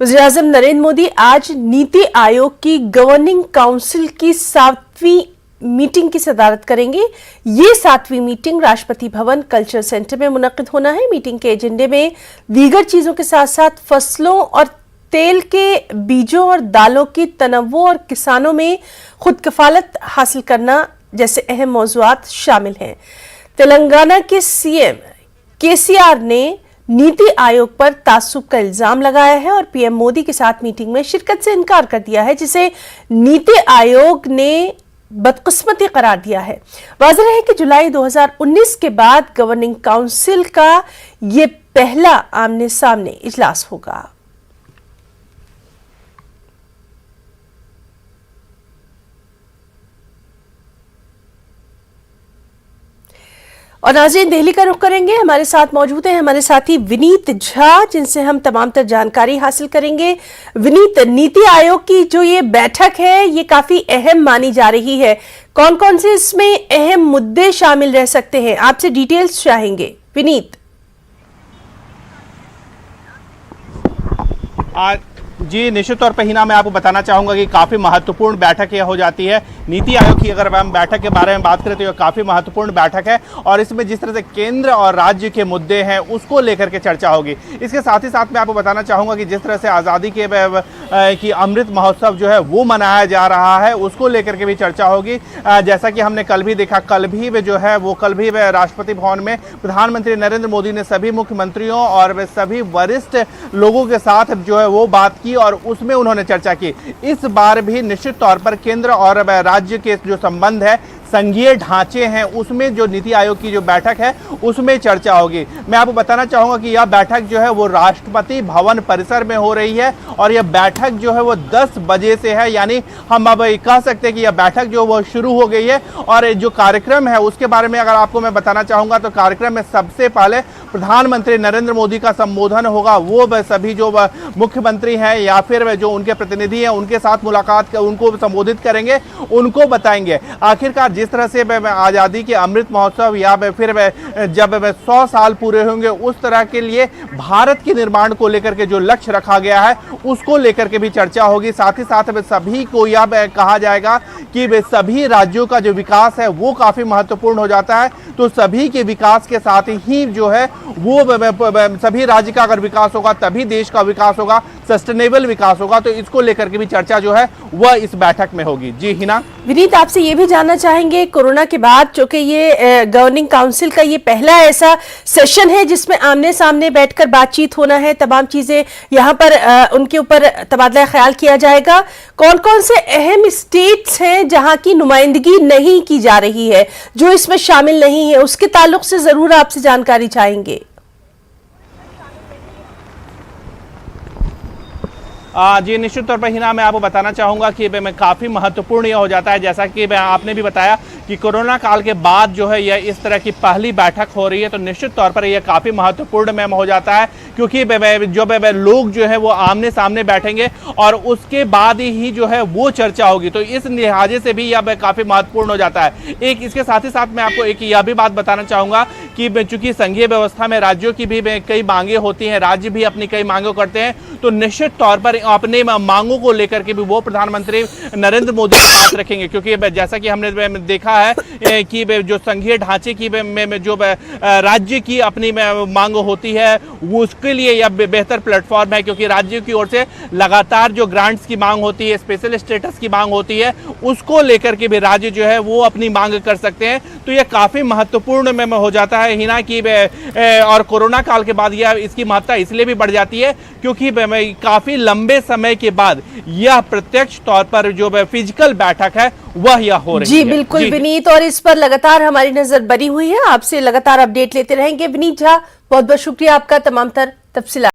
वज़ीर-ए-आज़म नरेंद्र मोदी आज नीति आयोग की गवर्निंग काउंसिल की 7वीं मीटिंग की सदारत करेंगे। ये 7वीं meeting Rashtrapati Bhavan culture centre में मुनक्किद होना है। मीटिंग के एजेंडे में दीगर चीजों के साथ साथ फसलों और तेल के बीजों और दालों की तनव्वुर और किसानों में खुद कफालत हासिल करना जैसे अहम मौज़ूआत शामिल हैं। तेलंगाना के सीएम केसीआर ने नीति आयोग पर तासुब का इल्जाम लगाया है और पीएम मोदी के साथ मीटिंग में शिरकत से इनकार कर दिया है, जिसे नीति आयोग ने बदकिस्मती करार दिया है। वाज़ेह है कि जुलाई 2019 के बाद गवर्निंग काउंसिल का ये पहला आमने सामने इजलास होगा। और नाज़रीन, दिल्ली का रुख करेंगे। हमारे साथ मौजूद हैं हमारे साथी विनीत झा, जिनसे हम तमाम तर जानकारी हासिल करेंगे। विनीत, नीति आयोग की जो ये बैठक है ये काफी अहम मानी जा रही है। कौन कौन से इसमें अहम मुद्दे शामिल रह सकते हैं, आपसे डिटेल्स चाहेंगे विनीत। जी निश्चित तौर पर हिना मैं आपको बताना चाहूँगा कि काफ़ी महत्वपूर्ण बैठक यह हो जाती है। नीति आयोग की अगर हम बैठक के बारे में बात करें तो यह काफ़ी महत्वपूर्ण बैठक है और इसमें जिस तरह से केंद्र और राज्य के मुद्दे हैं उसको लेकर के चर्चा होगी। इसके साथ ही साथ मैं आपको बताना चाहूँगा कि जिस तरह से आज़ादी की अमृत महोत्सव जो है वो मनाया जा रहा है उसको लेकर के भी चर्चा होगी। जैसा कि हमने कल भी देखा, कल भी राष्ट्रपति भवन में प्रधानमंत्री नरेंद्र मोदी ने सभी मुख्यमंत्रियों और सभी वरिष्ठ लोगों के साथ जो है वो बात की और उसमें उन्होंने चर्चा की। इस बार भी निश्चित तौर पर केंद्र और राज्य के जो संबंध है, संघीय ढांचे हैं, उसमें जो नीति आयोग की जो बैठक है उसमें चर्चा होगी। मैं आपको बताना चाहूंगा कि यह बैठक जो है वो राष्ट्रपति भवन परिसर में हो रही है और यह बैठक जो है वो 10 बजे से है, यानी हम अब कह सकते हैं कि यह बैठक जो वो शुरू हो गई है। और जो कार्यक्रम है उसके बारे में अगर आपको मैं बताना चाहूंगा तो कार्यक्रम में सबसे पहले प्रधानमंत्री नरेंद्र मोदी का संबोधन होगा। वो सभी जो मुख्यमंत्री हैं या फिर जो उनके प्रतिनिधि हैं उनके साथ मुलाकात कर उनको संबोधित करेंगे, उनको बताएंगे आखिरकार जिस तरह से आज़ादी के अमृत महोत्सव या फिर जब 100 साल पूरे होंगे उस तरह के लिए भारत के निर्माण को लेकर के जो लक्ष्य रखा गया है उसको लेकर के भी चर्चा होगी। साथ ही साथ सभी को यह कहा जाएगा कि सभी राज्यों का जो विकास है वो काफ़ी महत्वपूर्ण हो जाता है, तो सभी के विकास के साथ ही जो है वो सभी राज्य का अगर विकास होगा तभी देश का विकास होगा, सस्टेनेबल विकास होगा। तो इसको लेकर के भी चर्चा जो है वह इस बैठक में होगी। जी हिना। विनीत, आपसे ये भी जानना चाहेंगे, कोरोना के बाद चूंकि ये गवर्निंग काउंसिल का ये पहला ऐसा सेशन है जिसमें आमने सामने बैठकर बातचीत होना है, तमाम चीजें यहाँ पर उनके ऊपर तबादला ख्याल किया जाएगा। कौन कौन से अहम स्टेट्स हैं जहां की नुमाइंदगी नहीं की जा रही है, जो इसमें शामिल नहीं है, उसके ताल्लुक से जरूर आपसे जानकारी चाहेंगे। जी निश्चित तौर पर हिना मैं आपको बताना चाहूँगा कि काफ़ी महत्वपूर्ण यह हो जाता है, जैसा कि आपने भी बताया कि कोरोना काल के बाद जो है यह इस तरह की पहली बैठक हो रही है, तो निश्चित तौर पर यह काफ़ी महत्वपूर्ण मैम हो जाता है क्योंकि जो लोग जो है वो आमने सामने बैठेंगे और उसके बाद ही जो है वो चर्चा होगी। तो इस लिहाजे से भी यह काफ़ी महत्वपूर्ण हो जाता है। एक इसके साथ ही साथ मैं आपको एक यह भी बात बताना चाहूँगा कि चूंकि संघीय व्यवस्था में राज्यों की भी कई मांगे होती हैं, राज्य भी अपनी कई मांगों करते हैं, तो निश्चित तौर पर अपने मांगों को लेकर के भी वो प्रधानमंत्री नरेंद्र मोदी के साथ रखेंगे। क्योंकि जैसा कि हमने देखा है कि जो संघीय ढांचे की जो राज्य की अपनी मांग होती है वो उसके लिए यह बेहतर प्लेटफॉर्म है, क्योंकि राज्यों की ओर से लगातार जो ग्रांट्स की मांग होती है, स्पेशल स्टेटस की मांग होती है, उसको लेकर के भी राज्य जो है वो अपनी मांग कर सकते हैं। तो यह काफ़ी महत्वपूर्ण में हो जाता है हिना की। और कोरोना काल के बाद यह इसकी महत्ता इसलिए भी बढ़ जाती है क्योंकि काफ़ी लंबे समय के बाद यह प्रत्यक्ष तौर पर जो फिजिकल बैठक है वह यह हो रही है। जी बिल्कुल विनीत, और इस पर लगातार हमारी नजर बनी हुई है, आपसे लगातार अपडेट लेते रहेंगे। विनीत झा, बहुत बहुत शुक्रिया आपका तमाम तर तफसीलात।